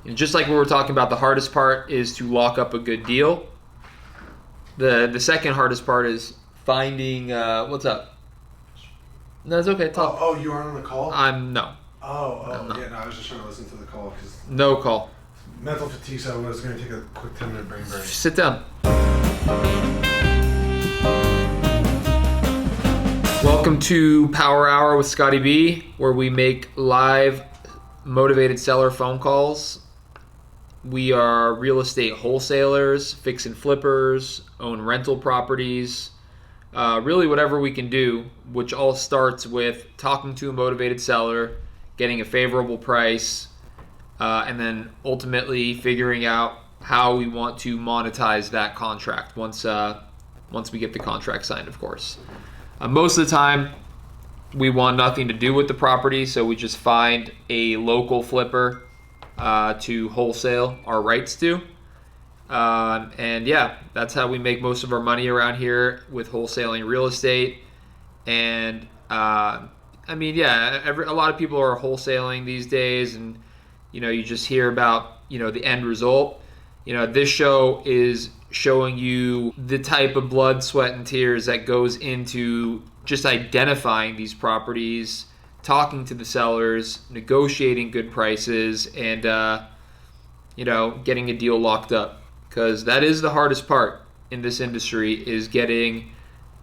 And just like we were talking about, the hardest part is to lock up a good deal. The second hardest part is finding what's up. No, it's okay. Talk. Oh, you aren't on the call? No. Yeah, no, I was just trying to listen to the call because No call. mental fatigue, so I was going to take a quick 10-minute brain break. Sit down. Welcome to Power Hour with Scotty B, where we make live motivated seller phone calls. We are real estate wholesalers, fix and flippers, own rental properties, really whatever we can do, which all starts with talking to a motivated seller, getting a favorable price, and then ultimately figuring out how we want to monetize that contract once we get the contract signed, of course. Most of the time, we want nothing to do with the property, so we just find a local flipper to wholesale our rights to. And yeah, that's how we make most of our money around here with wholesaling real estate. And a lot of people are wholesaling these days, and you just hear about the end result. This show is showing you the type of blood, sweat, and tears that goes into just identifying these properties, talking to the sellers, negotiating good prices, and getting a deal locked up. Because that is the hardest part in this industry, is getting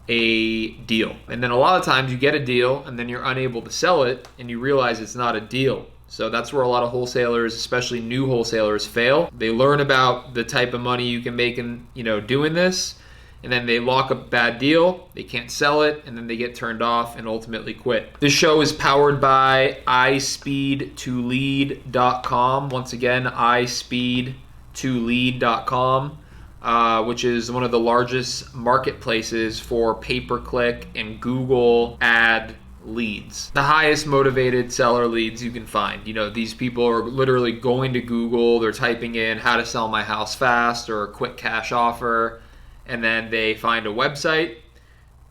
a deal. And then a lot of times you get a deal and then you're unable to sell it and you realize it's not a deal. So that's where a lot of wholesalers, especially new wholesalers, fail. They learn about the type of money you can make in doing this, and then they lock up a bad deal, they can't sell it, and then they get turned off and ultimately quit. This show is powered by ispeed2lead.com. Once again, ispeed2lead.com, which is one of the largest marketplaces for pay-per-click and Google ad leads. The highest motivated seller leads you can find. These people are literally going to Google, they're typing in how to sell my house fast or a quick cash offer, and then they find a website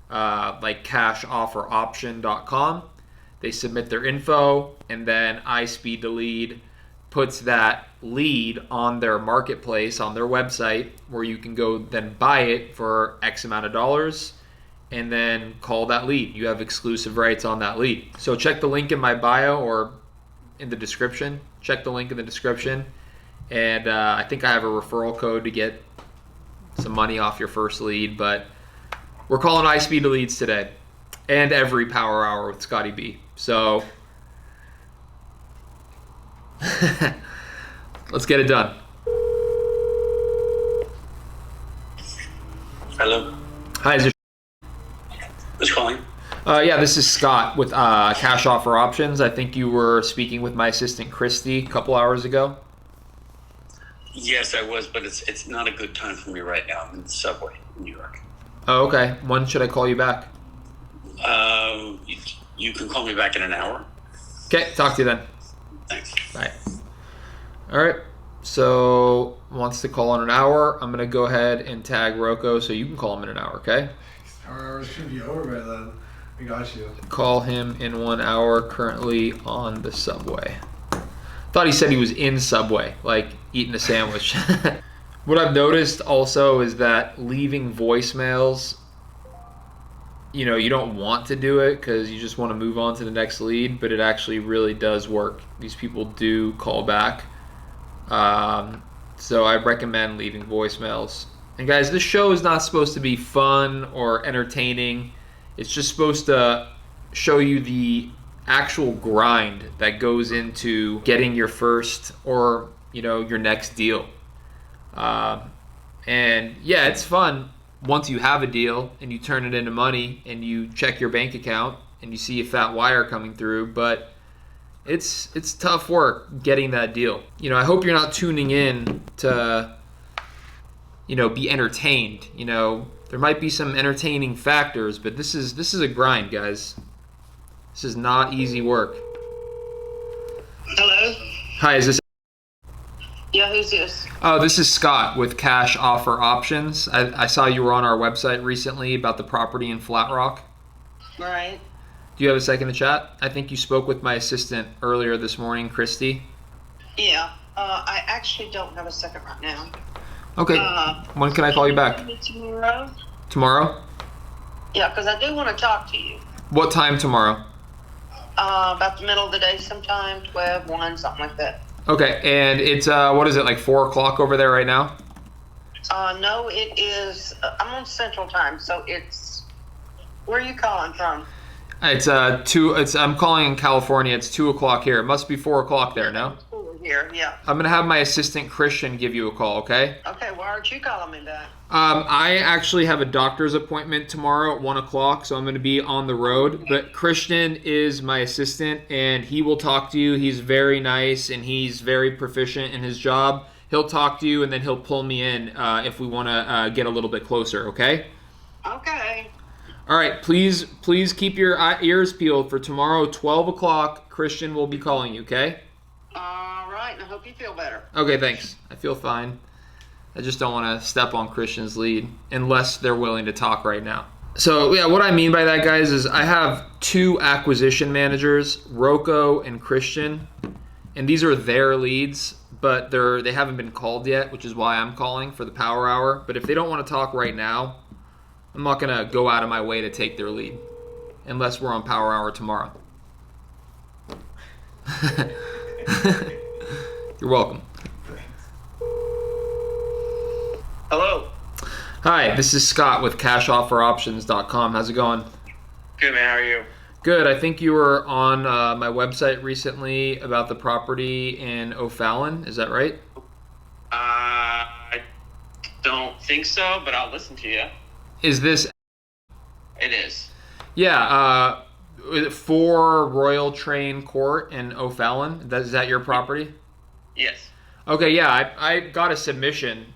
like cashofferoption.com. They submit their info, and then iSpeed2Lead puts that lead on their marketplace, on their website, where you can go then buy it for X amount of dollars and then call that lead. You have exclusive rights on that lead. So check the link in my bio or in the description. Check the link in the description. And I think I have a referral code to get some money off your first lead, but we're calling iSpeed2Leads today and every Power Hour with Scotty B. So let's get it done. Hello. Hi, is this? Who's calling? Yeah, this is Scott with Cash Offer Options. I think you were speaking with my assistant Christy a couple hours ago. Yes, I was, but it's not a good time for me right now. I'm in the subway in New York. Oh, okay. When should I call you back? You can call me back in an hour. Okay, talk to you then. Thanks. Bye. All right. So wants to call in an hour. I'm gonna go ahead and tag Rocco so you can call him in an hour. Okay. Our hours should be over by then. We got you. Call him in 1 hour. Currently on the subway. Thought he said he was in Subway, like eating a sandwich. What I've noticed also is that leaving voicemails, you don't want to do it because you just want to move on to the next lead, but it actually really does work. These people do call back. So I recommend leaving voicemails. And guys, this show is not supposed to be fun or entertaining. It's just supposed to show you the actual grind that goes into getting your first or your next deal. And yeah, it's fun once you have a deal and you turn it into money and you check your bank account and you see a fat wire coming through, but it's tough work getting that deal. I hope you're not tuning in to be entertained. There might be some entertaining factors, but this is a grind, guys. This is not easy work. Hello? Hi, is this? Yeah, who's this? Oh, this is Scott with Cash Offer Options. I saw you were on our website recently about the property in Flat Rock. Right. Do you have a second to chat? I think you spoke with my assistant earlier this morning, Christy. Yeah. I actually don't have a second right now. Okay. When can I call you back? Tomorrow? Tomorrow? Yeah, because I do want to talk to you. What time tomorrow? About the middle of the day sometime, 12, 1, something like that. Okay, and it's, what is it, like 4 o'clock over there right now? No, it is, I'm on Central Time, so it's, where are you calling from? I'm calling in California. It's 2 o'clock here. It must be 4 o'clock there, no? It's 4 here, yeah. I'm going to have my assistant Christian give you a call, okay? Okay, why aren't you calling me back? I actually have a doctor's appointment tomorrow at 1 o'clock, so I'm going to be on the road. But Christian is my assistant, and he will talk to you. He's very nice, and he's very proficient in his job. He'll talk to you, and then he'll pull me in if we want to get a little bit closer, okay? Okay. All right, please keep your ears peeled for tomorrow, 12 o'clock. Christian will be calling you, okay? All right, and I hope you feel better. Okay, thanks. I feel fine. I just don't want to step on Christian's lead unless they're willing to talk right now. So, yeah, what I mean by that, guys, is I have 2 acquisition managers, Rocco and Christian, and these are their leads, but they haven't been called yet, which is why I'm calling for the power hour. But if they don't want to talk right now, I'm not going to go out of my way to take their lead unless we're on power hour tomorrow. You're welcome. Hello. Hi, this is Scott with CashOfferOptions.com. How's it going? Good, man. How are you? Good. I think you were on my website recently about the property in O'Fallon. Is that right? I don't think so, but I'll listen to you. Is this? It is. Yeah. 4 Royal Train Court in O'Fallon. Is that your property? Yes. Okay. Yeah. I got a submission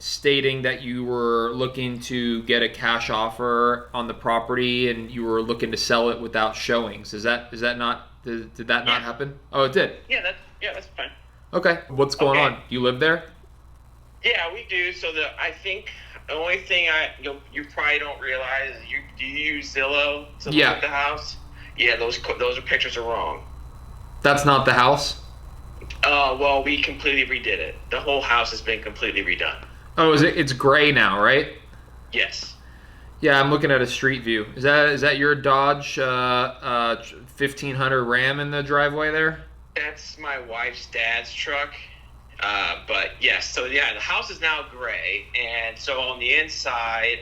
stating that you were looking to get a cash offer on the property and you were looking to sell it without showings. Is that not? Did that not happen? Oh, it did. Yeah, that's fine. Okay. What's going on? You live there? Yeah, we do. So I think the only thing you probably don't realize is do you use Zillow to look at the house? Yeah, those pictures are wrong. That's not the house? Well, we completely redid it. The whole house has been completely redone. Oh, it's gray now, right? Yes. Yeah, I'm looking at a street view. Is that your Dodge 1500 Ram in the driveway there? That's my wife's dad's truck. But yes, so yeah, the house is now gray, and so on the inside,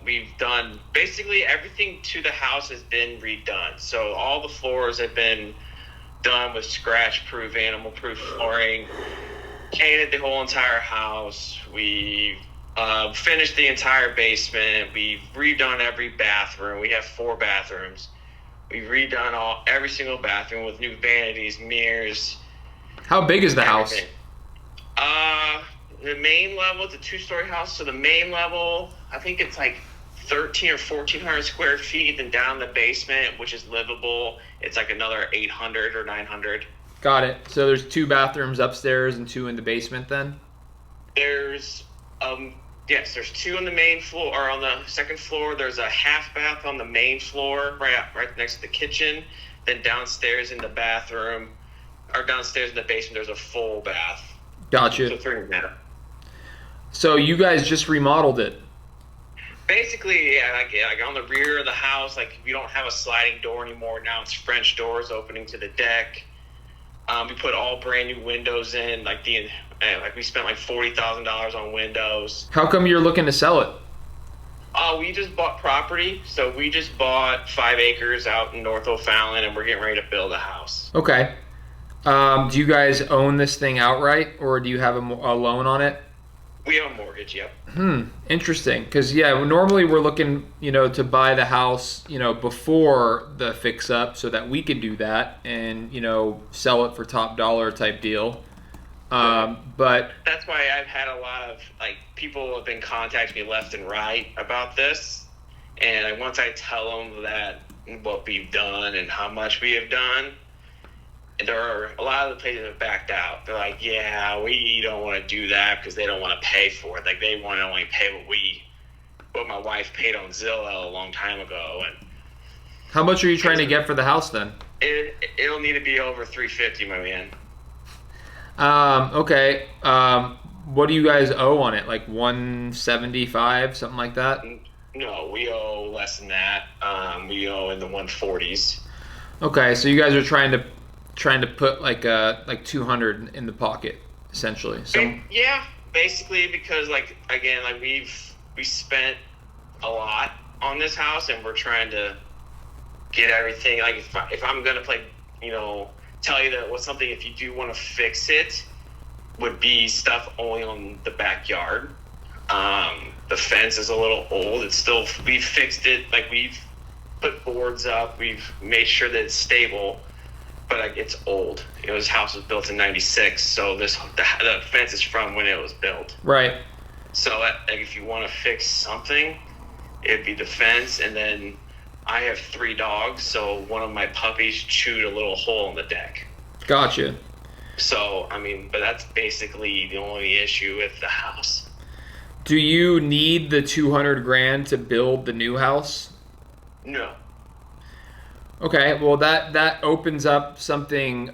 we've done basically everything to the house has been redone. So all the floors have been done with scratch-proof, animal-proof flooring. Painted the whole entire house. We've finished the entire basement. We've redone every bathroom. We have 4 bathrooms. We've redone every single bathroom with new vanities, mirrors. How big is the everything. house? The main level, it's a 2-story house. So the main level, I think it's like 13 or 1,400 square feet. Then down the basement, which is livable, it's like another 800 or 900. Got it. So there's 2 bathrooms upstairs and 2 in the basement then? There's there's 2 on the main floor, or on the second floor. There's a half bath on the main floor, right next to the kitchen. Then downstairs in the bathroom, or downstairs in the basement, there's a full bath. Gotcha. So 3 now. So you guys just remodeled it? Basically, yeah, like on the rear of the house, like we don't have a sliding door anymore. Now it's French doors opening to the deck. We put all brand new windows in, we spent like $40,000 on windows. How come you're looking to sell it? We just bought property, so we just bought 5 acres out in North O'Fallon, and we're getting ready to build a house. Okay. Do you guys own this thing outright, or do you have a loan on it? We have a mortgage, yep. Interesting. Because, normally we're looking, to buy the house, before the fix-up so that we can do that and, sell it for top dollar type deal. But that's why I've had a lot of, people have been contacting me left and right about this. And once I tell them that what we've done and how much we have done, there are a lot of the places that have backed out. They're like, yeah, we don't want to do that because they don't want to pay for it. Like, they want to only pay what my wife paid on Zillow a long time ago. And how much are you trying to get for the house then? It'll need to be over $350, my man. Okay. What do you guys owe on it? Like 175, something like that? No, we owe less than that. We owe in the 140s. Okay, so you guys are trying to put like 200 in the pocket, essentially. So Yeah, basically because like again, like we spent a lot on this house, and we're trying to get everything. Like if I'm gonna play, tell you that was something. If you do want to fix it, would be stuff only on the backyard. The fence is a little old. It's still, we've fixed it. Like we've put boards up. We've made sure that it's stable, but like it's old. This house was built in '96, so the fence is from when it was built. right. So like if you want to fix something, it'd be the fence. And then I have 3 dogs, so one of my puppies chewed a little hole in the deck. Gotcha. So I mean, but that's basically the only issue with the house. Do you need the 200 grand to build the new house? No. Okay, well that opens up something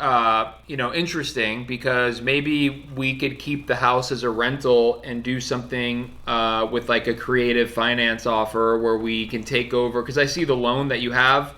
interesting, because maybe we could keep the house as a rental and do something with like a creative finance offer where we can take over, because I see the loan that you have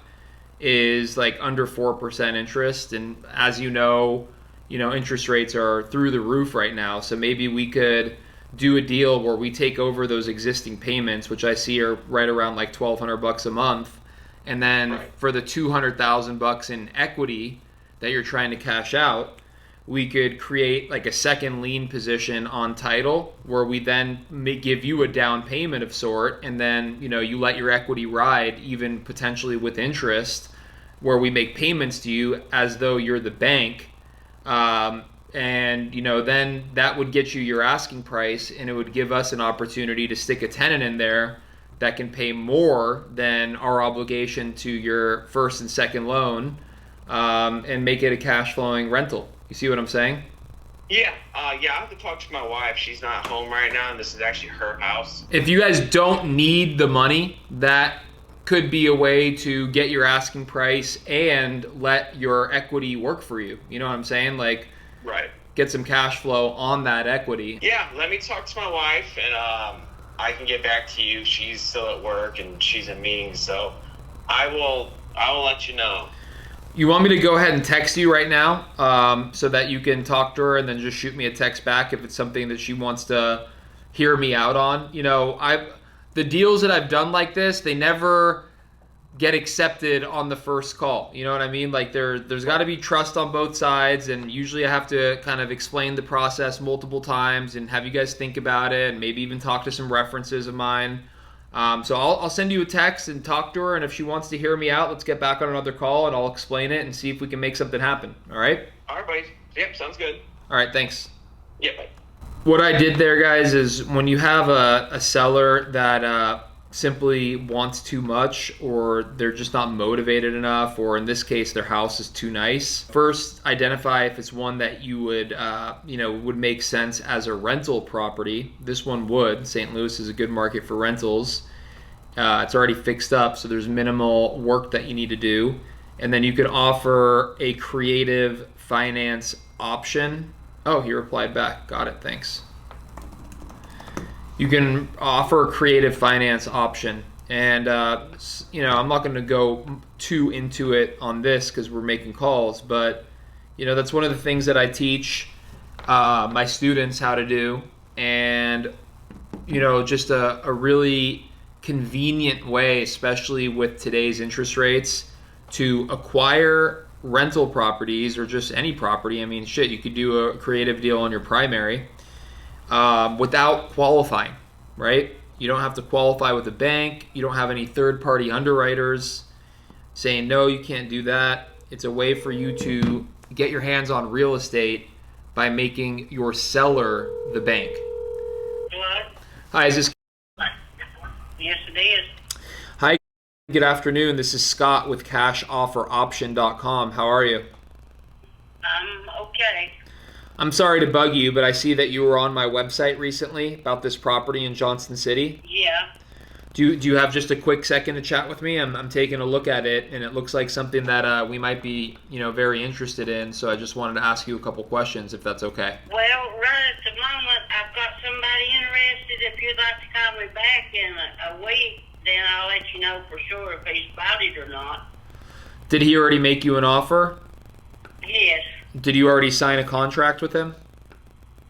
is like under 4% interest, and as interest rates are through the roof right now. So maybe we could do a deal where we take over those existing payments, which I see are right around like $1,200 a month. And then for the $200,000 in equity that you're trying to cash out, we could create like a second lien position on title where we then may give you a down payment of sort, and then you let your equity ride, even potentially with interest, where we make payments to you as though you're the bank. And then that would get you your asking price, and it would give us an opportunity to stick a tenant in there that can pay more than our obligation to your first and second loan, and make it a cash flowing rental. You see what I'm saying? Yeah, I have to talk to my wife. She's not home right now, and this is actually her house. If you guys don't need the money, that could be a way to get your asking price and let your equity work for you. You know what I'm saying? Like, Right. get some cash flow on that equity. Yeah, let me talk to my wife, and I can get back to you. She's still at work, and she's in meetings, so I will let you know. You want me to go ahead and text you right now, so that you can talk to her and then just shoot me a text back if it's something that she wants to hear me out on? The deals that I've done like this, they never get accepted on the first call. You know what I mean? Like there's got to be trust on both sides, and usually I have to kind of explain the process multiple times and have you guys think about it, and maybe even talk to some references of mine. So I'll send you a text and talk to her, and if she wants to hear me out, let's get back on another call and I'll explain it and see if we can make something happen. All right? All right, buddy. Yep, sounds good. All right, thanks. Yeah, bye. What I did there, guys, is when you have a seller that simply wants too much, or they're just not motivated enough, or in this case, their house is too nice, first identify if it's one that you would make sense as a rental property. This one would. St. Louis is a good market for rentals. It's already fixed up, so there's minimal work that you need to do. And then you could offer a creative finance option. Oh, he replied back. Got it. Thanks. You can offer a creative finance option. And, I'm not going to go too into it on this because we're making calls. But, that's one of the things that I teach my students how to do. And, just a really convenient way, especially with today's interest rates, to acquire rental properties or just any property. I mean, shit, you could do a creative deal on your primary without qualifying, right? You don't have to qualify with a bank. You don't have any third-party underwriters saying, no, you can't do that. It's a way for you to get your hands on real estate by making your seller the bank. Hello? Hi, is this... Yes, it is. Hi, good afternoon. This is Scott with CashOfferOption.com. How are you? I'm okay. I'm sorry to bug you, but I see that you were on my website recently about this property in Johnson City. Yeah. Do you have just a quick second to chat with me? I'm taking a look at it, and it looks like something that we might be, very interested in. So I just wanted to ask you a couple questions, if that's okay. Well, right at the moment, I've got somebody interested. If you'd like to call me back in a week, then I'll let you know for sure if he's bought it or not. Did he already make you an offer? Yes. Did you already sign a contract with him?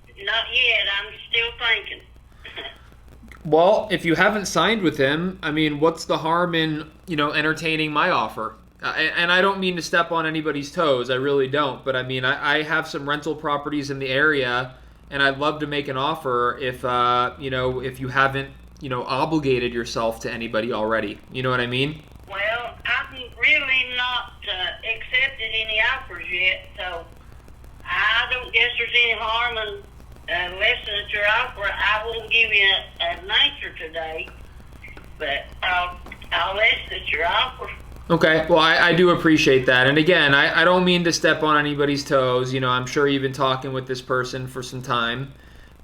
Not yet. I'm still thinking. Well, if you haven't signed with him, I mean, what's the harm in, entertaining my offer? And I don't mean to step on anybody's toes. I really don't. But I mean, I have some rental properties in the area, and I'd love to make an offer if, if you haven't, obligated yourself to anybody already. You know what I mean? Well, I've really not accepted any offers yet, so I don't guess there's any harm in listening to your offer. I won't give you an answer today, but I'll listen to your offer. Okay, well, I do appreciate that. And again, I don't mean to step on anybody's toes. I'm sure you've been talking with this person for some time.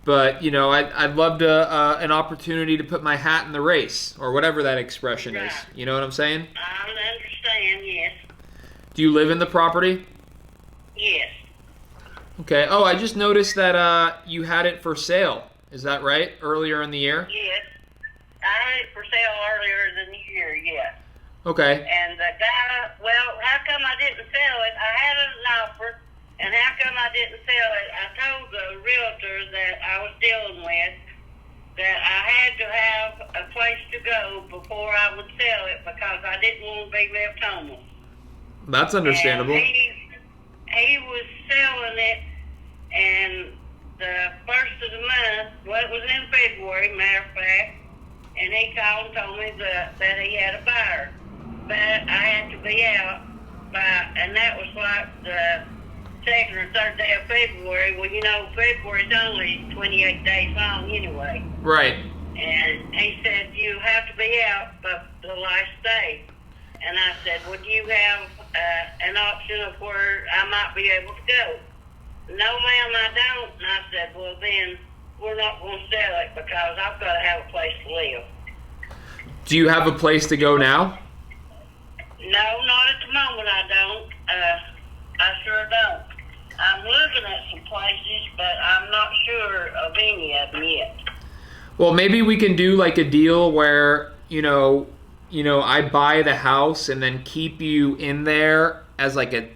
But, I'd love to an opportunity to put my hat in the race, or whatever that expression is. You know what I'm saying? I understand, yes. Do you live in the property? Yes. Okay. Oh, I just noticed that you had it for sale. Is that right? Earlier in the year? Yes. I had it for sale earlier in the year, yes. Okay. And the guy, well, how come I didn't sell it? I had an offer, and how come I didn't sell it? I told the realtor that I was dealing with that I had to have a place to go before I would sell it because I didn't want to be left homeless. That's understandable. And he was selling it, and the first of the month, well, it was in February, matter of fact, and he called and told me that he had a buyer. But I had to be out and that was like the second or third day of February. Well, February's only 28 days long anyway. Right. And he said, you have to be out by the last day. And I said, well, do you have an option of where I might be able to go? No, ma'am, I don't. And I said, well, then we're not going to sell it because I've got to have a place to live. Do you have a place to go now? No, not at the moment I don't. I sure don't. I'm looking at some places, but I'm not sure of any of them yet. Well, maybe we can do like a deal where, I buy the house and then keep you in there as like a,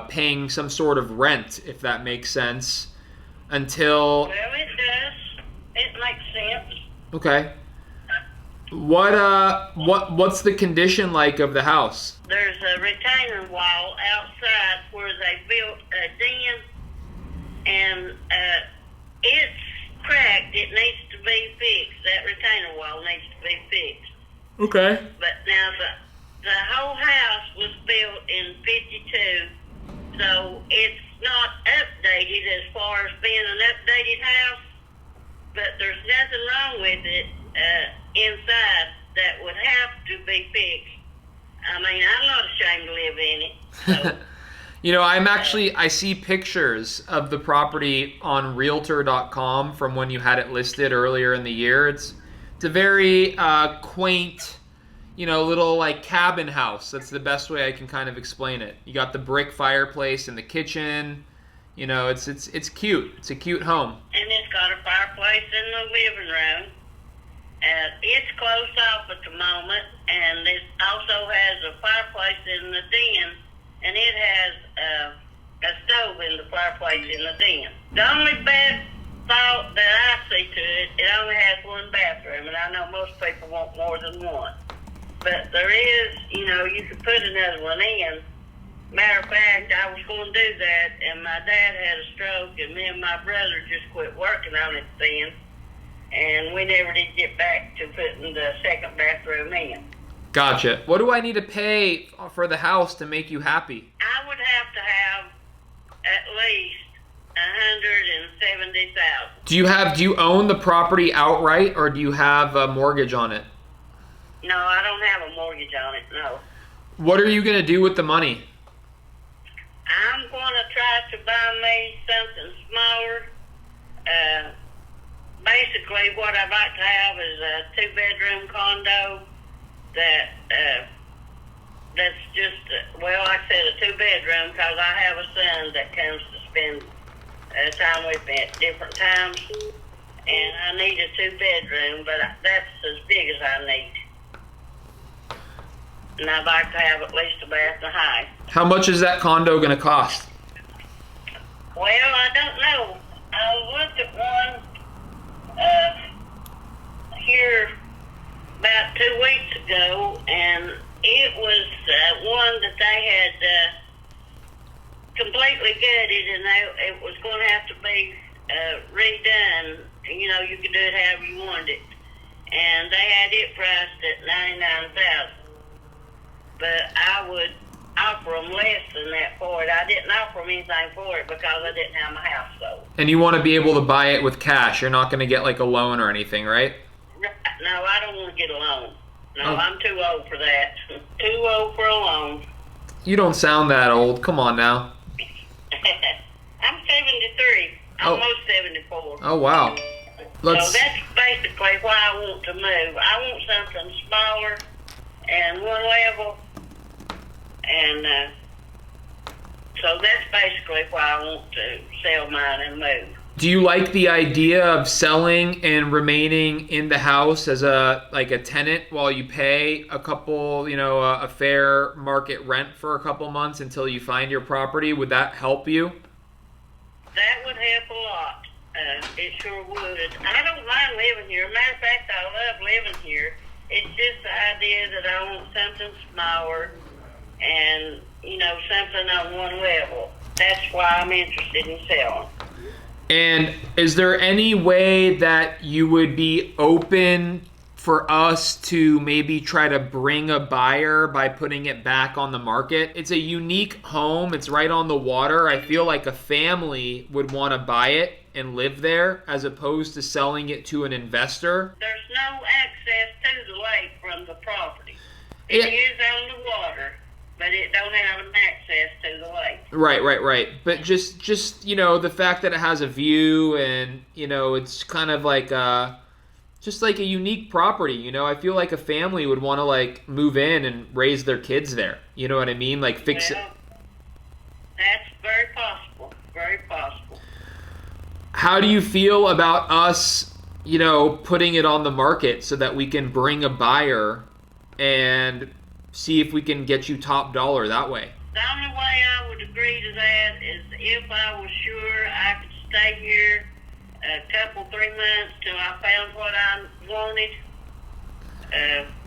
paying some sort of rent, if that makes sense, until... Well, it does. It makes sense. Okay. What's the condition like of the house? There's a retaining wall outside where they built a den, and it's cracked. It needs to be fixed. That retaining wall needs to be fixed. Okay. But now the whole house was built in '52, so it's not updated as far as being an updated house. But there's nothing wrong with it inside that would have to be fixed. I mean, I'm not ashamed to live in it. So. I see pictures of the property on Realtor.com from when you had it listed earlier in the year. It's a very quaint, little like cabin house. That's the best way I can kind of explain it. You got the brick fireplace in the kitchen. It's cute. It's a cute home. And it's got a fireplace in the living room. It's closed off at the moment, and it also has a fireplace in the den, and it has a stove in the fireplace in the den. The only bad thought that I see to it, it only has one bathroom, and I know most people want more than one. But there is, you could put another one in. Matter of fact, I was going to do that, and my dad had a stroke, and me and my brother just quit working on it then. And we never did get back to putting the second bathroom in. Gotcha. What do I need to pay for the house to make you happy? I would have to have at least $170,000. Do you own the property outright, or do you have a mortgage on it? No, I don't have a mortgage on it, no. What are you going to do with the money? I'm going to try to buy me something smaller. basically what I'd like to have is a 2-bedroom condo that that's just, well, like I said, a 2-bedroom, because I have a son that comes to spend time with me at different times, and I need a 2-bedroom, but that's as big as I need. And I'd like to have at least a bath and a half. How much is that condo going to cost? Well, I don't know. I looked at one here about 2 weeks ago, and it was one that they had completely gutted, and it was going to have to be redone. You know, you could do it however you wanted it. And they had it priced at $99,000. But I would offer them less than that for it. I didn't offer them anything for it because I didn't have my house sold. And you want to be able to buy it with cash. You're not going to get like a loan or anything, right? No, I don't want to get a loan. No, Oh. I'm too old for that. Too old for a loan. You don't sound that old. Come on now. I'm 73. Oh. Almost 74. Oh, wow. So that's basically why I want to move. I want something smaller and one level. And so that's basically why I want to sell mine and move. Do you like the idea of selling and remaining in the house as a tenant while you pay a couple, a fair market rent for a couple months until you find your property? Would that help you? That would help a lot. It sure would. I don't mind living here. Matter of fact, I love living here. It's just the idea that I want something smaller and, something on one level. That's why I'm interested in selling. And is there any way that you would be open for us to maybe try to bring a buyer by putting it back on the market? It's a unique home. It's right on the water. I feel like a family would want to buy it and live there as opposed to selling it to an investor. There's no access to the lake from the property. It Yeah. is on the water, but it don't have an access to the lake. Right. But just the fact that it has a view and, it's kind of like just like a unique property, I feel like a family would want to move in and raise their kids there. You know what I mean? Fix it. That's very possible. Very possible. How do you feel about us, putting it on the market so that we can bring a buyer and see if we can get you top dollar that way? The only way I would agree to that is if I was sure I could stay here a couple, 3 months till I found what I wanted.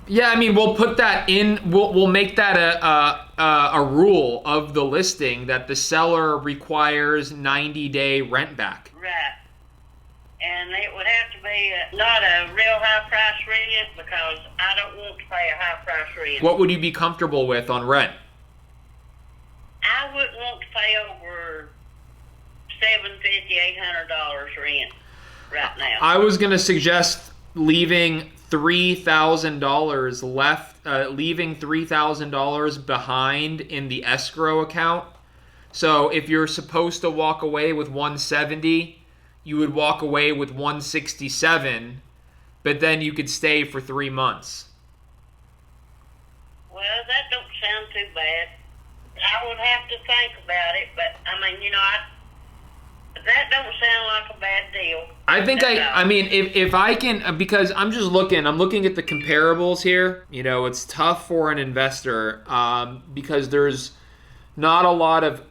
Yeah, I mean, we'll put that in. We'll make that a rule of the listing that the seller requires 90-day rent back. Right. And it would have to be not a real high price rent because I don't want to pay a high price rent. What would you be comfortable with on rent? I wouldn't want to pay over $750, $800 rent right now. I was going to suggest leaving $3,000 left, leaving $3,000 behind in the escrow account. So if you're supposed to walk away with $170, you would walk away with $167, but then you could stay for 3 months. Well, that don't sound too bad. I would have to think about it, but I mean, that don't sound like a bad deal. I think if I can, because I'm looking at the comparables here. It's tough for an investor because there's not a lot of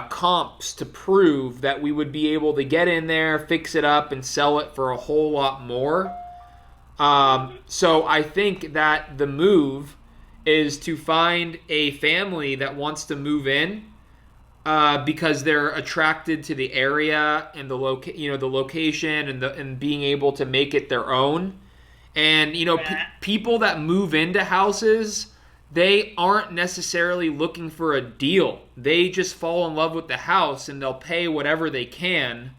comps to prove that we would be able to get in there, fix it up, and sell it for a whole lot more. So I think that the move is to find a family that wants to move in because they're attracted to the area and the location and being able to make it their own. And people that move into houses, they aren't necessarily looking for a deal. They just fall in love with the house and they'll pay whatever they can.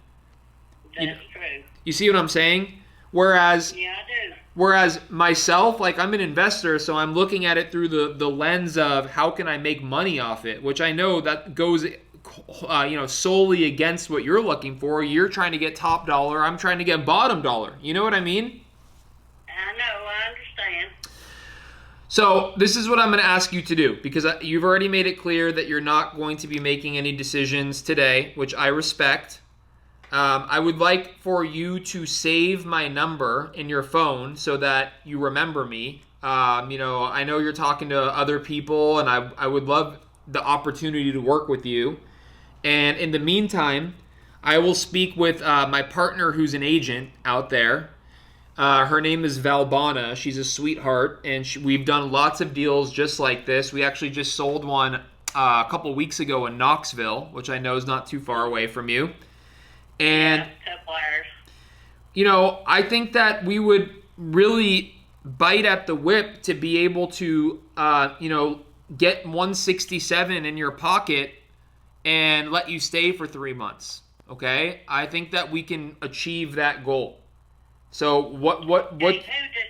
That's true. You see what I'm saying? Whereas Yeah, I do. Whereas myself, I'm an investor, so I'm looking at it through the lens of how can I make money off it, which I know that goes solely against what you're looking for. You're trying to get top dollar. I'm trying to get bottom dollar. You know what I mean? I know, I understand. So this is what I'm going to ask you to do, because you've already made it clear that you're not going to be making any decisions today, which I respect. I would like for you to save my number in your phone so that you remember me. I know you're talking to other people, and I would love the opportunity to work with you. And in the meantime, I will speak with my partner who's an agent out there. Her name is Valbana. She's a sweetheart, and we've done lots of deals just like this. We actually just sold one a couple weeks ago in Knoxville, which I know is not too far away from you. And, Yeah, couple hours. I think that we would really bite at the whip to be able to, get 167 in your pocket and let you stay for 3 months. Okay? I think that we can achieve that goal. So what? And who does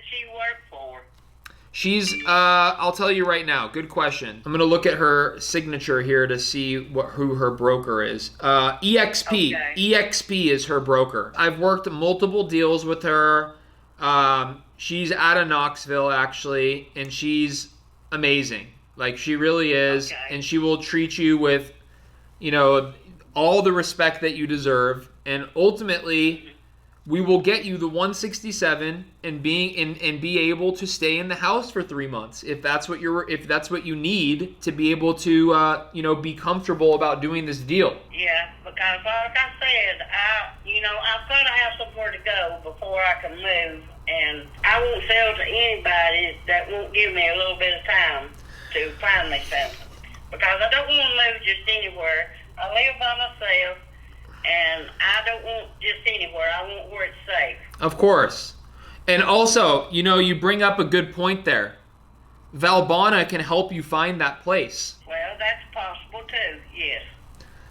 she work for? She's, I'll tell you right now. Good question. I'm going to look at her signature here to see who her broker is. EXP. Okay. EXP is her broker. I've worked multiple deals with her. She's out of Knoxville, actually, and she's amazing. Like, she really is. Okay. And she will treat you with, all the respect that you deserve. And ultimately, we will get you the 167 and be able to stay in the house for 3 months if that's what you need to be able to be comfortable about doing this deal. Yeah, because like I said, I've got to have somewhere to go before I can move, and I won't sell to anybody that won't give me a little bit of time to find me something, because I don't want to move just anywhere. I live by myself. And I don't want just anywhere. I want where it's safe. Of course. And also, you bring up a good point there. Valbana can help you find that place. Well, that's possible too, yes.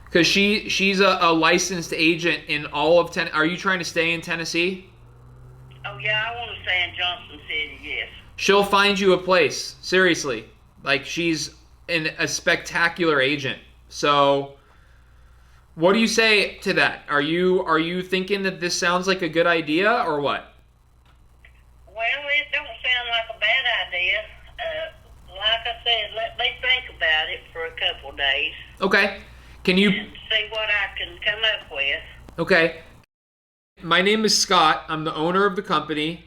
Because she's a licensed agent in all of Tennessee. Are you trying to stay in Tennessee? Oh, yeah, I want to stay in Johnson City, yes. She'll find you a place. Seriously. Like, she's a spectacular agent. So, what do you say to that? Are you thinking that this sounds like a good idea, or what? Well, it don't sound like a bad idea. Like I said, let me think about it for a couple days. Okay. Can you and see what I can come up with. Okay. My name is Scott. I'm the owner of the company.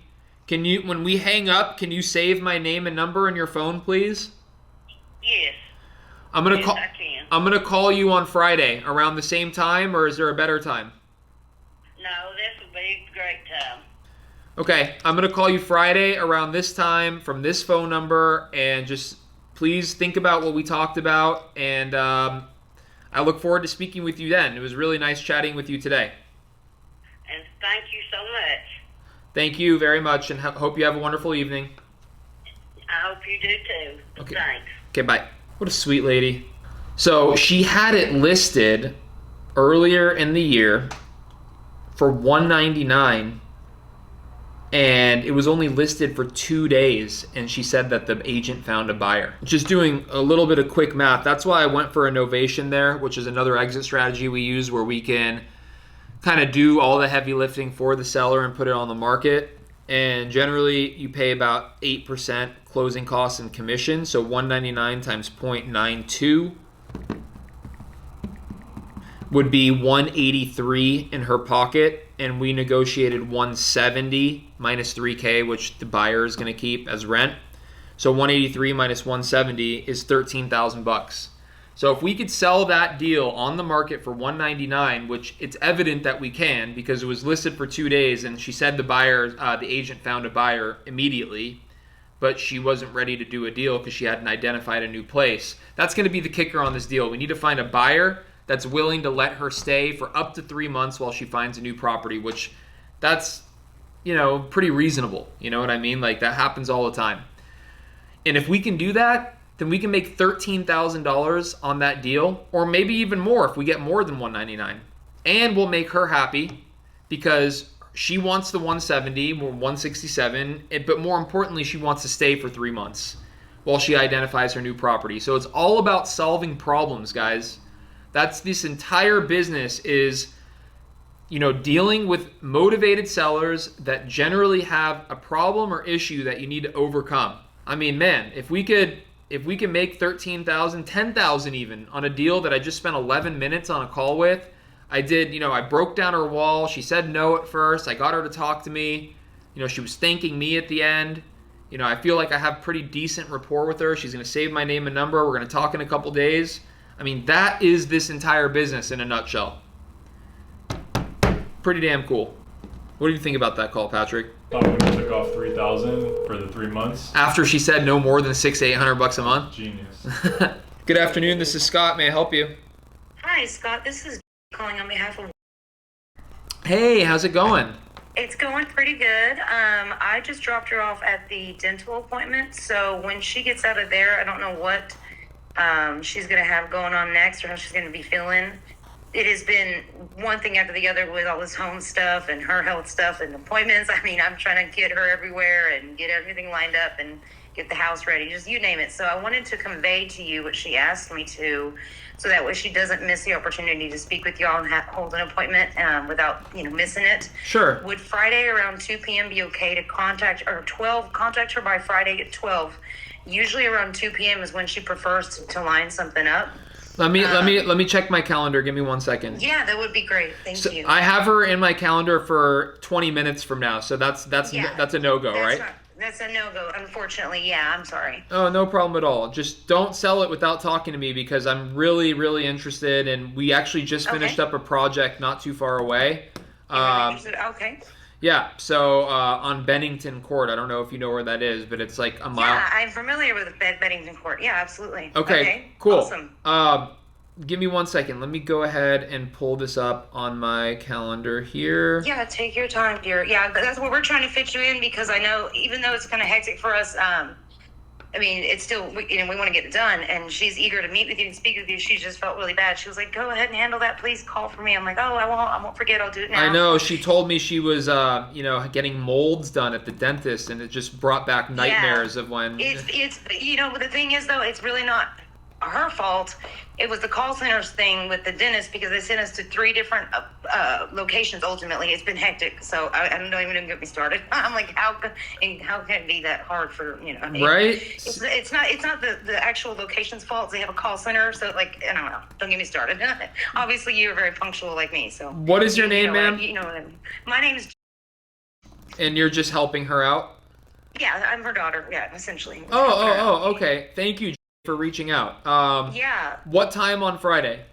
Can you, when we hang up, can you save my name and number in your phone, please? Yes. I'm gonna Yes, call. I can. I'm gonna call you on Friday around the same time, or is there a better time? No, this will be a great time. Okay, I'm gonna call you Friday around this time from this phone number, and just please think about what we talked about, and I look forward to speaking with you then. It was really nice chatting with you today. And thank you so much. Thank you very much, and hope you have a wonderful evening. I hope you do too. Okay. Thanks. Okay, bye. What a sweet lady. So she had it listed earlier in the year for $199, and it was only listed for 2 days, and she said that the agent found a buyer. Just doing a little bit of quick math, that's why I went for a novation there, which is another exit strategy we use where we can kind of do all the heavy lifting for the seller and put it on the market. And generally you pay about 8% closing costs and commission. So $199 times 0.92 would be $183 in her pocket, and we negotiated $170 minus $3K, which the buyer is going to keep as rent. So $183 minus $170 is $13,000. So if we could sell that deal on the market for $199, which it's evident that we can because it was listed for 2 days, and she said the buyer, the agent found a buyer immediately, but she wasn't ready to do a deal because she hadn't identified a new place. That's going to be the kicker on this deal. We need to find a buyer that's willing to let her stay for up to 3 months while she finds a new property, which that's, pretty reasonable. You know what I mean? Like, that happens all the time. And if we can do that, then we can make $13,000 on that deal, or maybe even more if we get more than $199. And we'll make her happy because she wants the $170 or $167, but more importantly, she wants to stay for 3 months while she identifies her new property. So it's all about solving problems, guys. That's this entire business is, dealing with motivated sellers that generally have a problem or issue that you need to overcome. I mean, man, if we could make 13,000, 10,000 even on a deal that I just spent 11 minutes on a call with, I broke down her wall. She said no at first. I got her to talk to me. She was thanking me at the end. I feel like I have pretty decent rapport with her. She's going to save my name and number. We're going to talk in a couple days. I mean, that is this entire business in a nutshell. Pretty damn cool. What do you think about that call, Patrick? Thought we took off $3,000 for the 3 months. After she said no more than $600 to $800 a month? Genius. Good afternoon. This is Scott. May I help you? Hi, Scott. This is calling on behalf of... Hey, how's it going? It's going pretty good. I just dropped her off at the dental appointment, so when she gets out of there, I don't know what she's going to have going on next or how she's going to be feeling. It has been one thing after the other with all this home stuff and her health stuff and appointments. I mean, I'm trying to get her everywhere and get everything lined up and get the house ready, just you name it. So I wanted to convey to you what she asked me to, so that way she doesn't miss the opportunity to speak with y'all and hold an appointment without missing it. Sure. Would Friday around 2 p.m. be okay to contact her by Friday at 12? Usually around 2 p.m. is when she prefers to line something up. Let me check my calendar. Give me 1 second. Yeah, that would be great. Thank you. I have her in my calendar for 20 minutes from now, so that's a no-go, right? That's a no-go, unfortunately. Yeah, I'm sorry. Oh, no problem at all. Just don't sell it without talking to me, because I'm really, really interested, and we actually just finished up a project not too far away. Okay. Yeah, so on Bennington Court. I don't know if you know where that is, but it's like a mile. Yeah, I'm familiar with Bennington Court. Yeah, absolutely. Okay, cool. Awesome. Give me 1 second. Let me go ahead and pull this up on my calendar here. Yeah, take your time, dear. Yeah, that's what we're trying to fit you in, because I know even though it's kind of hectic for us, I mean, it's still, we want to get it done, and she's eager to meet with you and speak with you. She just felt really bad. She was like, go ahead and handle that. Please call for me. I'm like, oh, I won't forget. I'll do it now. I know. She told me she was, getting molds done at the dentist, and it just brought back nightmares of when... It's the thing is, though, it's really not her fault. It was the call center's thing with the dentist, because they sent us to 3 different locations. Ultimately, it's been hectic. So I don't even get me started. I'm like, how can it be that hard for right? It's not the actual location's fault. They have a call center, so like, I don't know. Don't get me started. Obviously, you're very punctual like me. So what is your name, ma'am? What I mean. My name is. And you're just helping her out? Yeah, I'm her daughter. Yeah, essentially. Okay. Thank you for reaching out. Yeah. What time on Friday?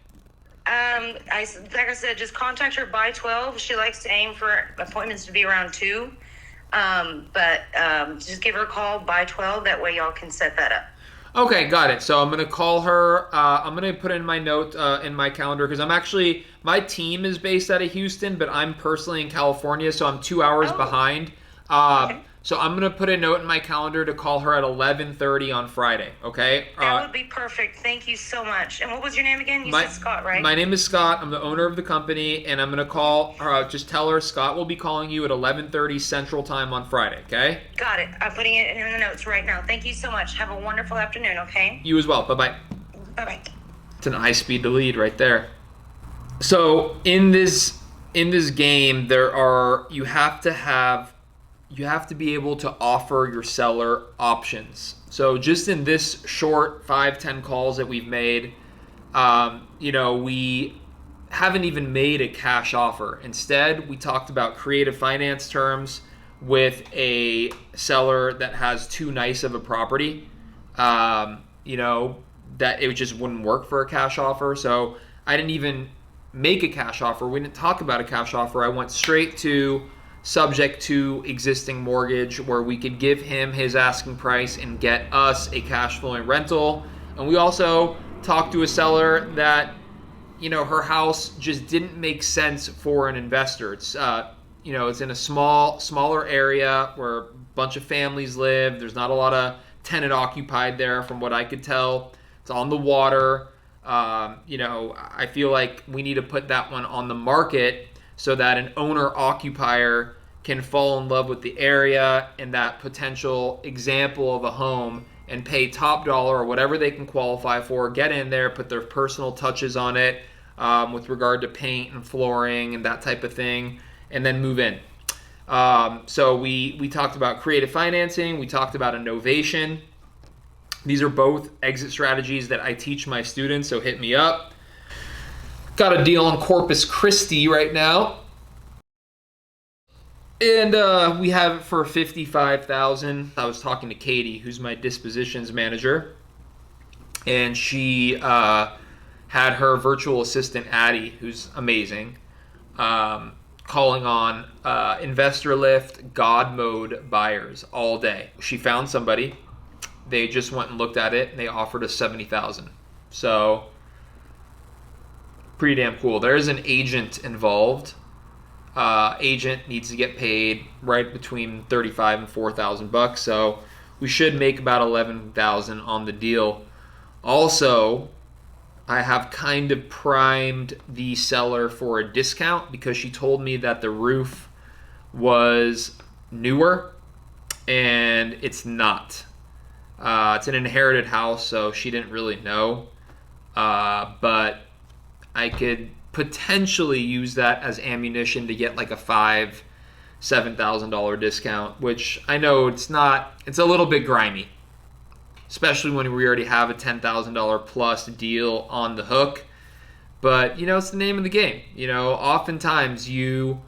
Like I said, just contact her by 12. She likes to aim for appointments to be around 2. But just give her a call by 12. That way y'all can set that up. Okay, got it. So I'm going to call her. I'm going to put in my note in my calendar, because my team is based out of Houston, but I'm personally in California, so I'm 2 hours behind. Okay. So I'm going to put a note in my calendar to call her at 11:30 on Friday, okay? That would be perfect. Thank you so much. And what was your name again? You said Scott, right? My name is Scott. I'm the owner of the company, and I'm going to call her. Just tell her Scott will be calling you at 11:30 Central Time on Friday, okay? Got it. I'm putting it in the notes right now. Thank you so much. Have a wonderful afternoon, okay? You as well. Bye-bye. Bye-bye. It's an high speed to lead right there. So in this game, you have to be able to offer your seller options. So just in this short 5-10 calls that we've made, we haven't even made a cash offer. Instead, we talked about creative finance terms with a seller that has too nice of a property, that it just wouldn't work for a cash offer. So I didn't even make a cash offer. We didn't talk about a cash offer. I went straight to subject to existing mortgage, where we could give him his asking price and get us a cash flowing rental. And we also talked to a seller that, her house just didn't make sense for an investor. It's, it's in a smaller area where a bunch of families live. There's not a lot of tenant occupied there from what I could tell. It's on the water. I feel like we need to put that one on the market so that an owner-occupier can fall in love with the area and that potential example of a home and pay top dollar or whatever they can qualify for, get in there, put their personal touches on it, with regard to paint and flooring and that type of thing, and then move in. So we talked about creative financing. We talked about innovation. These are both exit strategies that I teach my students, so hit me up. Got a deal on Corpus Christi right now. And we have it for $55,000. I was talking to Katie, who's my dispositions manager, and she had her virtual assistant, Addie, who's amazing, calling on investor lift, God mode buyers all day. She found somebody. They just went and looked at it, and they offered us $70,000. So pretty damn cool. There is an agent involved. Agent needs to get paid right between $35,000 and $4,000, so we should make about $11,000 on the deal. Also, I have kind of primed the seller for a discount because she told me that the roof was newer, and it's not. It's an inherited house, so she didn't really know. But I could potentially use that as ammunition to get like a $7,000 discount, which I know it's a little bit grimy, especially when we already have a $10,000 plus deal on the hook. But it's the name of the game. Oftentimes you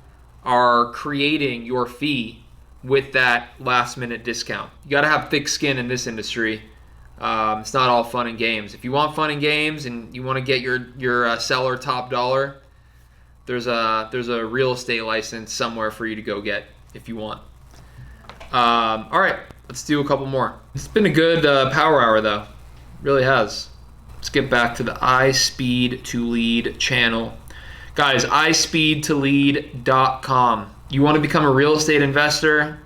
are creating your fee with that last minute discount. You got to have thick skin in this industry. It's not all fun and games. If you want fun and games and you want to get your seller top dollar, there's a real estate license somewhere for you to go get if you want. All right, let's do a couple more. It's been a good power hour though, really has. Let's get back to the iSpeed2Lead channel, guys. iSpeed2Lead.com. You want to become a real estate investor,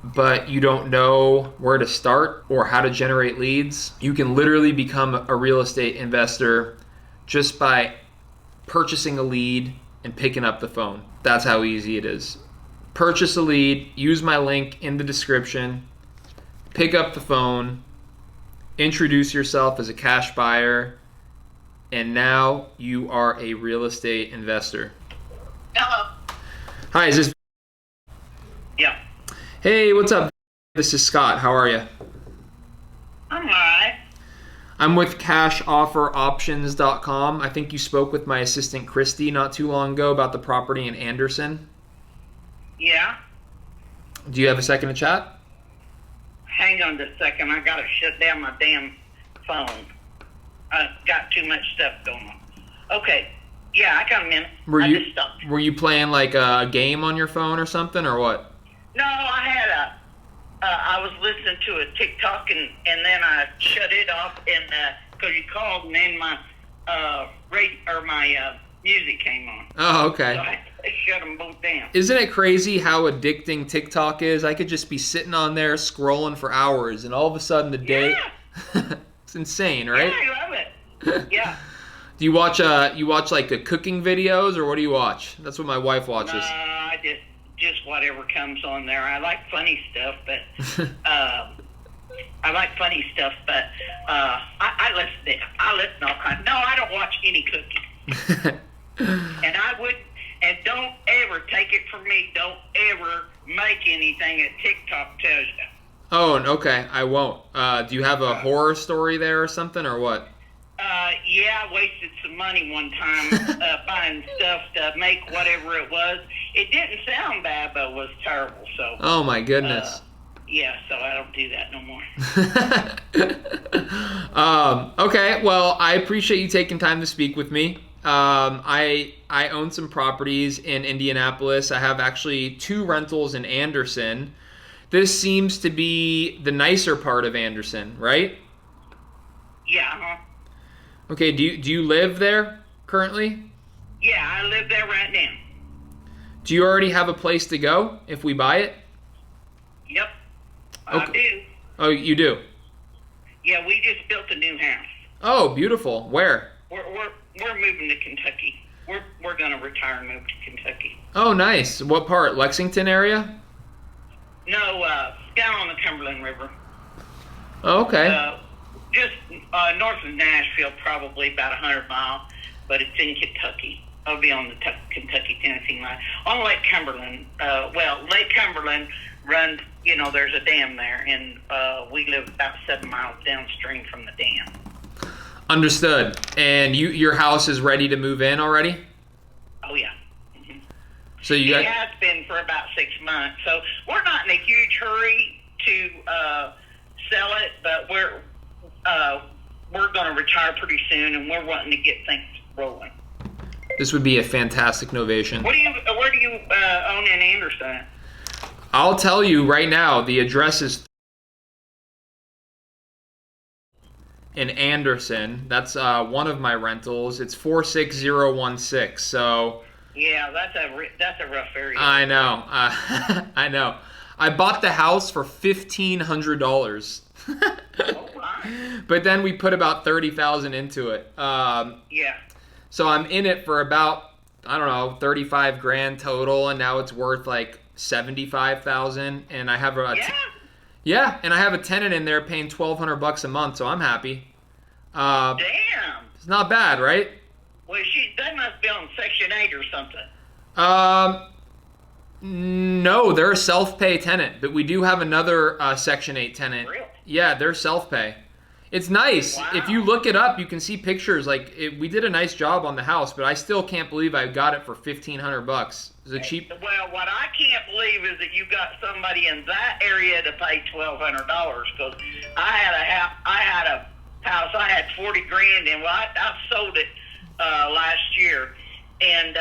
but you don't know where to start or how to generate leads? You can literally become a real estate investor just by purchasing a lead and picking up the phone. That's how easy it is. Purchase a lead, use my link in the description, pick up the phone, introduce yourself as a cash buyer, and now you are a real estate investor. Hello. Hi, is this? Yeah. Hey, what's up? This is Scott. How are you? I'm alright. I'm with cashofferoptions.com. I think you spoke with my assistant Christy not too long ago about the property in Anderson. Yeah. Do you have a second to chat? Hang on just a second. I gotta shut down my damn phone. I got too much stuff going on. Okay. Yeah, I got a minute. I just stopped. Were you playing like a game on your phone or something, or what? No, I was listening to a TikTok and then I shut it off and because you called and then my music came on. Oh, okay. So I shut them both down. Isn't it crazy how addicting TikTok is? I could just be sitting on there scrolling for hours, and all of a sudden the day, it's insane, right? Yeah, I love it. Yeah. Do you watch like the cooking videos, or what do you watch? That's what my wife watches. I just whatever comes on there. I like funny stuff, but I listen all kinds. No, I don't watch any cooking. And I would, and don't ever take it from me. Don't ever make anything that TikTok tells you. Oh, okay, I won't. Do you have a horror story there or something, or what? Yeah, I wasted some money one time buying stuff to make whatever it was. It didn't sound bad, but it was terrible. So. Oh my goodness. Yeah, so I don't do that no more. Okay, well, I appreciate you taking time to speak with me. I own some properties in Indianapolis. I have actually 2 rentals in Anderson. This seems to be the nicer part of Anderson, right? Yeah. Uh-huh. Okay, do you live there currently? Yeah, I live there right now. Do you already have a place to go if we buy it? Yep, Okay. I do. Oh, you do? Yeah, we just built a new house. Oh, beautiful. Where? We're moving to Kentucky. We're gonna retire and move to Kentucky. Oh, nice. What part? Lexington area? No, down on the Cumberland River. Oh, okay. Just north of Nashville, probably about 100 miles. but it's in Kentucky. I'll be on the Kentucky-Tennessee line. On Lake Cumberland, Lake Cumberland runs, there's a dam there, and we live about 7 miles downstream from the dam. Understood. And your house is ready to move in already? Oh, yeah. Mm-hmm. So it has been for about 6 months. So we're not in a huge hurry to sell it, but we're going to retire pretty soon, and we're wanting to get things rolling. This would be a fantastic novation. Where do you own in Anderson? I'll tell you right now, the address is in Anderson. That's one of my rentals. It's 46016. So yeah, that's a rough area. I know. I know. I bought the house for $1,500. Oh my! But then we put about $30,000 into it. Yeah. So I'm in it for about, I don't know, 35 grand total, and now it's worth like 75,000. And I have and I have a tenant in there paying $1,200 a month, so I'm happy. Damn. It's not bad, right? Well, they must be on Section 8 or something. No, they're a self-pay tenant, but we do have another Section 8 tenant. Really? Yeah, they're self-pay. It's nice. Wow. If you look it up, you can see pictures. We did a nice job on the house, but I still can't believe I got it for $1,500. It's a cheap. Well, what I can't believe is that you got somebody in that area to pay $1,200, because I had a house I had 40 grand in. Well, I sold it last year, and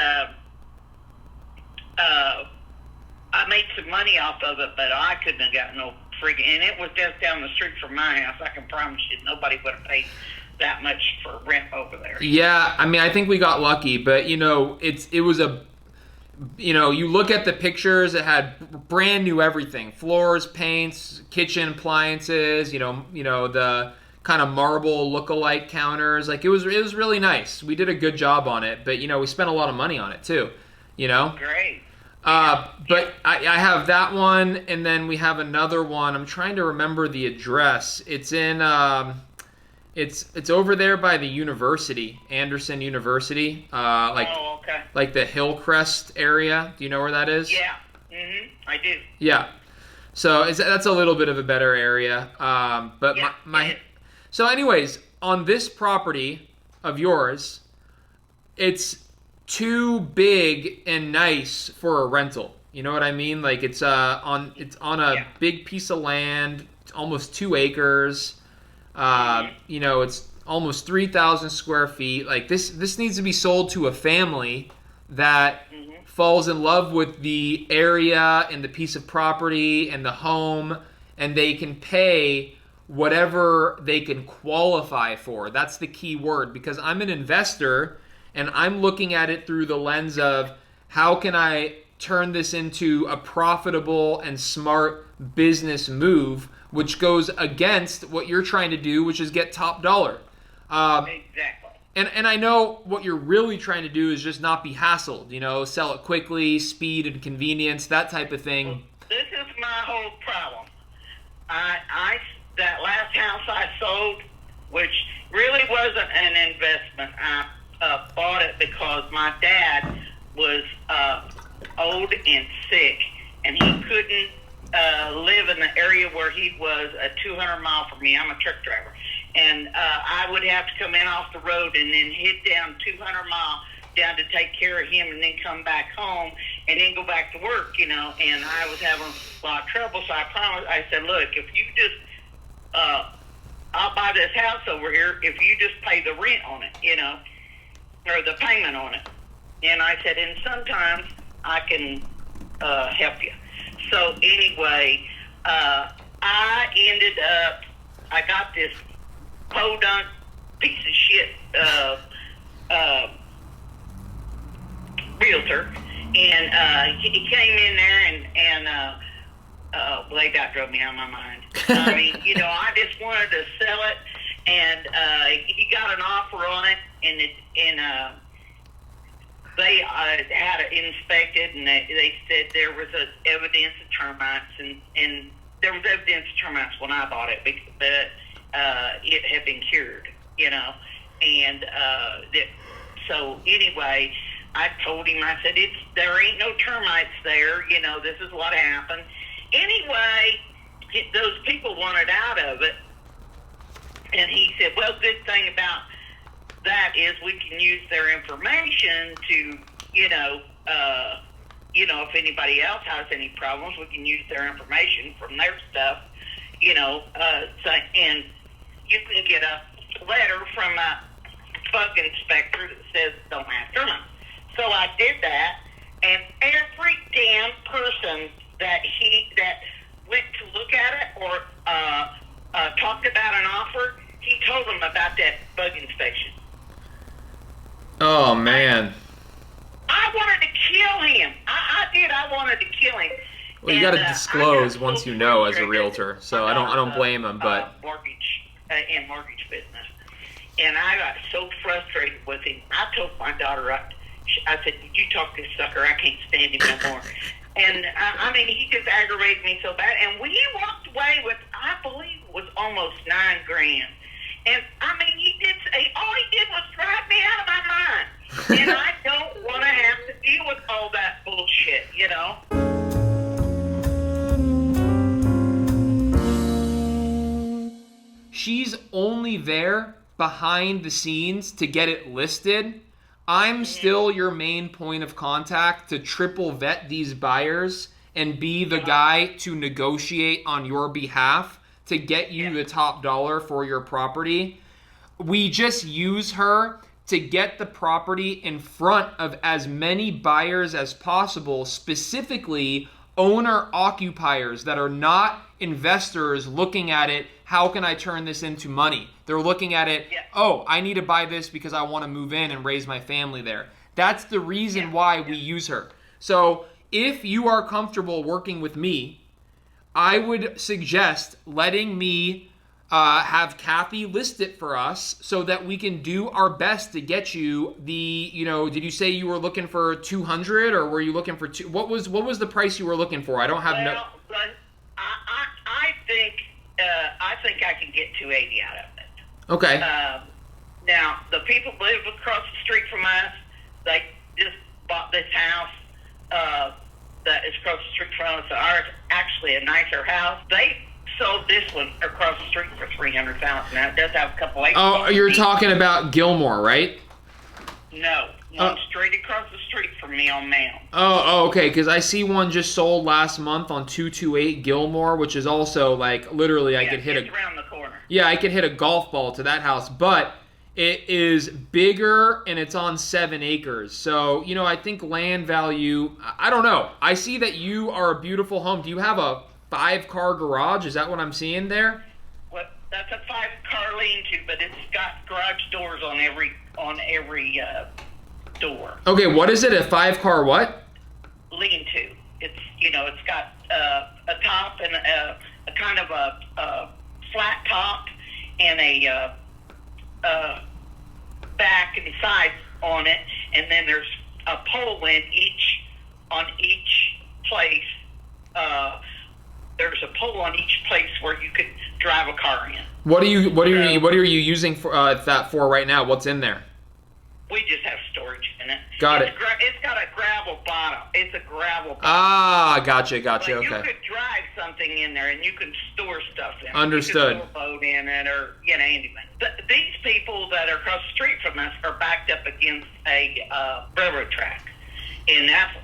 I made some money off of it, but I couldn't have gotten no friggin'. And it was just down the street from my house. I can promise you, nobody would have paid that much for rent over there. Yeah, I mean, I think we got lucky, but it was a. You look at the pictures. It had brand new everything: floors, paints, kitchen appliances. The kind of marble look-alike counters. It was really nice. We did a good job on it, but we spent a lot of money on it too. Great. But I have that one, and then we have another one. I'm trying to remember the address. It's in it's over there by the university, Anderson University. Oh, okay. Like the Hillcrest area. Do you know where that is? Yeah. I do. Yeah. So that's a little bit of a better area. But yeah. So anyways, on this property of yours, it's too big and nice for a rental. You know what I mean? It's on a big piece of land, almost 2 acres. It's almost 3,000 square feet. This needs to be sold to a family that falls in love with the area and the piece of property and the home, and they can pay whatever they can qualify for. That's the key word, because I'm an investor and I'm looking at it through the lens of how can I turn this into a profitable and smart business move, which goes against what you're trying to do, which is get top dollar. Exactly. And I know what you're really trying to do is just not be hassled, sell it quickly, speed and convenience, that type of thing. Well, this is my whole problem. That last house I sold, which really wasn't an investment, I bought it because my dad was old and sick, and he couldn't live in the area where he was 200 miles from me. I'm a truck driver. And I would have to come in off the road and then hit down 200 miles down to take care of him and then come back home and then go back to work, and I was having a lot of trouble. So I said, look, if you just, I'll buy this house over here if you just pay the rent on it, or the payment on it. And I said, and sometimes I can help you. So anyway, I ended up, I got this podunk piece of shit realtor, and he came in there and well, that drove me out of my mind. I mean, I just wanted to sell it, and he got an offer on it, and they had it inspected, and they said there was evidence of termites, and there was evidence of termites when I bought it, but it had been cured, and so anyway, I told him, I said, there ain't no termites there. You know, this is what happened. Anyway, those people wanted out of it. And he said, well, good thing about that is we can use their information to, if anybody else has any problems, we can use their information from their stuff, and you can get a letter from a bug inspector that says don't have termites. So I did that, and every damn person that went to look at it or talked about an offer, he told them about that bug inspection. Oh, man. I wanted to kill him. I did. I wanted to kill him. Well, you got to disclose once you know as a realtor. So I don't blame him, but mortgage business, and I got so frustrated with him. I told my daughter, I said, "You talk to this sucker. I can't stand him no more." And he just aggravated me so bad. And we walked away with, I believe, it was almost $9,000. And he did say, all he did was drive me out of my mind. And I don't want to have to deal with all that bullshit, She's only there behind the scenes to get it listed. I'm still your main point of contact to triple vet these buyers and be the guy to negotiate on your behalf to get you the top dollar for your property. We just use her to get the property in front of as many buyers as possible, specifically owner-occupiers that are not investors looking at it, how can I turn this into money? They're looking at it, oh, I need to buy this because I want to move in and raise my family there. That's the reason why we use her. So if you are comfortable working with me, I would suggest letting me have Kathy list it for us so that we can do our best to get you the, did you say you were looking for 200 or were you looking for what was the price you were looking for? I don't have I think I can get 280 out of it. Okay. Now the people who live across the street from us, they just bought this house that is across the street from us. Ours actually a nicer house. They sold this one across the street for $300,000. Now it does have a couple acres. Oh, you're talking about Gilmore, right? No, one straight across the street from me on Mound. Oh, okay, because I see one just sold last month on 228 Gilmore, which is also literally I could hit it's around the corner. Yeah, I could hit a golf ball to that house, but it is bigger and it's on 7 acres. So, I think land value, I don't know. I see that you are a beautiful home. Do you have a 5-car garage? Is that what I'm seeing there? Well, that's a 5-car lean-to, but it's got garage doors on every door. Okay, what is it? A 5-car what? Lean-to. It's got a top and a kind of a flat top and a back and sides on it, and then there's a pole on each place. There's a pole on each place where you could drive a car in. What are you using for that for right now? What's in there? We just have storage in it. Got it. It's got a gravel bottom. It's a gravel bottom. Ah, gotcha. But Okay. you could drive something in there, and you can store stuff in it. Understood. You can store a boat in it, or anything. These people that are across the street from us are backed up against a railroad track, and that's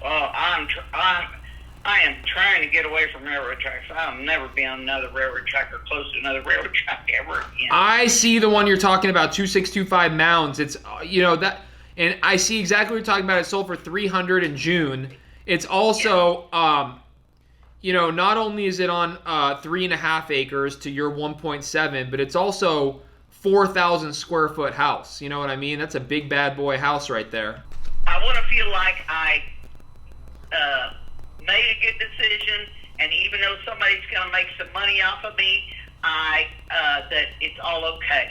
I am trying to get away from railroad tracks. I'll never be on another railroad track or close to another railroad track ever again. I see the one you're talking about, 2625 Mounds. It's that, and I see exactly what you're talking about. It sold for $300 in June. It's also, not only is it on 3.5 acres to your 1.7, but it's also 4,000 square foot house. You know what I mean? That's a big bad boy house right there. I want to feel like I made a good decision, and even though somebody's going to make some money off of me, that it's all okay.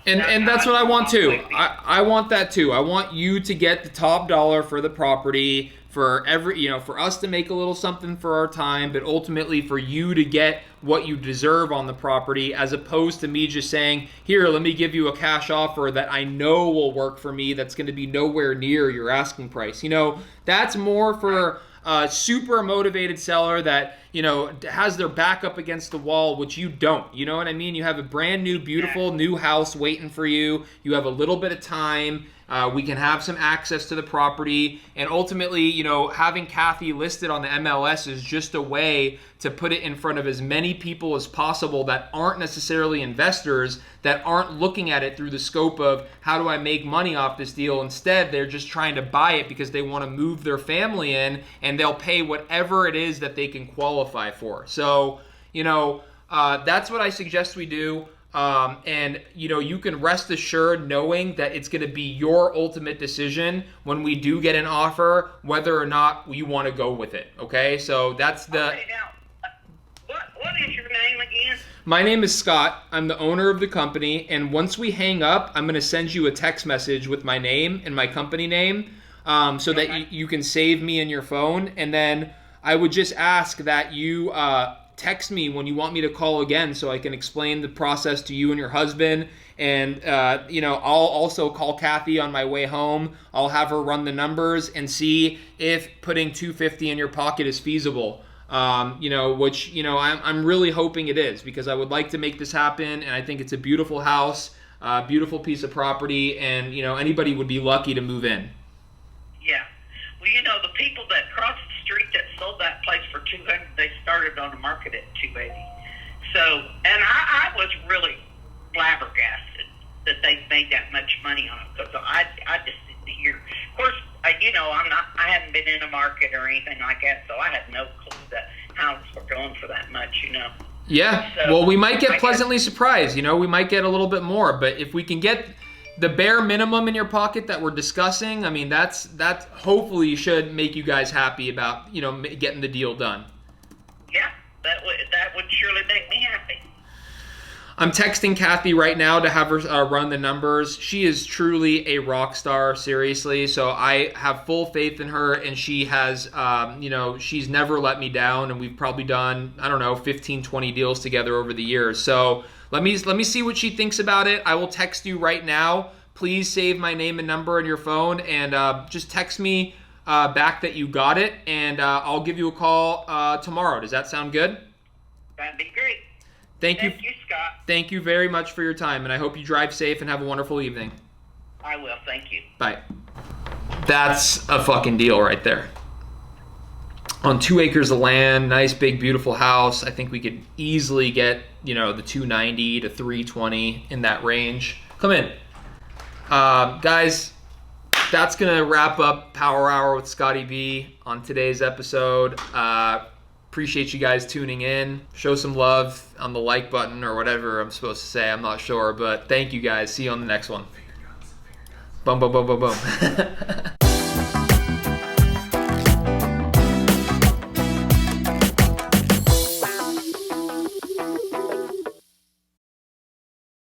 And that's what I want too. I want that too. I want you to get the top dollar for the property. for for us to make a little something for our time, but ultimately for you to get what you deserve on the property, as opposed to me just saying, here, let me give you a cash offer that I know will work for me, that's going to be nowhere near your asking price. That's more for a super motivated seller that, has their back up against the wall, which you don't. You know what I mean? You have a brand new, beautiful new house waiting for you. You have a little bit of time. We can have some access to the property. And ultimately, having Kathy listed on the MLS is just a way to put it in front of as many people as possible that aren't necessarily investors, that aren't looking at it through the scope of how do I make money off this deal. Instead, they're just trying to buy it because they want to move their family in, and they'll pay whatever it is that they can qualify for. So, that's what I suggest we do. And you can rest assured knowing that it's going to be your ultimate decision when we do get an offer, whether or not you want to go with it. Okay, so that's the. Okay, now, what is your name again? My name is Scott. I'm the owner of the company, and once we hang up, I'm going to send you a text message with my name and my company name, so that you can save me in your phone, and then I would just ask that you text me when you want me to call again so I can explain the process to you and your husband. And, I'll also call Kathy on my way home. I'll have her run the numbers and see if putting $250 in your pocket is feasible. Which, I'm really hoping it is, because I would like to make this happen. And I think it's a beautiful house, beautiful piece of property. And, anybody would be lucky to move in. Yeah. Well, the people that crossed the street that sold that place for $200, they started on the market at $280. So, and I was really flabbergasted that they made that much money on it, because I just didn't hear. Of course, I hadn't been in a market or anything like that, so I had no clue that houses were going for that much. Yeah. So, well, we might get pleasantly surprised. We might get a little bit more, but if we can get the bare minimum in your pocket that we're discussing, I mean, that hopefully should make you guys happy about, getting the deal done. Yeah, that would surely make me happy. I'm texting Kathy right now to have her run the numbers. She is truly a rock star, seriously. So I have full faith in her, and she has, she's never let me down, and we've probably done, 15, 20 deals together over the years. So let me see what she thinks about it. I will text you right now. Please save my name and number on your phone, and just text me back that you got it, and I'll give you a call tomorrow. Does that sound good? That'd be great. Thank you, Scott. Thank you very much for your time, and I hope you drive safe and have a wonderful evening. I will. Thank you. Bye. That's a fucking deal right there. On 2 acres of land, nice, big, beautiful house. I think we could easily get, the 290 to 320 in that range. Come in. Guys, that's going to wrap up Power Hour with Scotty B on today's episode. Appreciate you guys tuning in. Show some love on the like button or whatever I'm supposed to say. I'm not sure, but thank you guys. See you on the next one. Boom, boom, boom, boom, boom.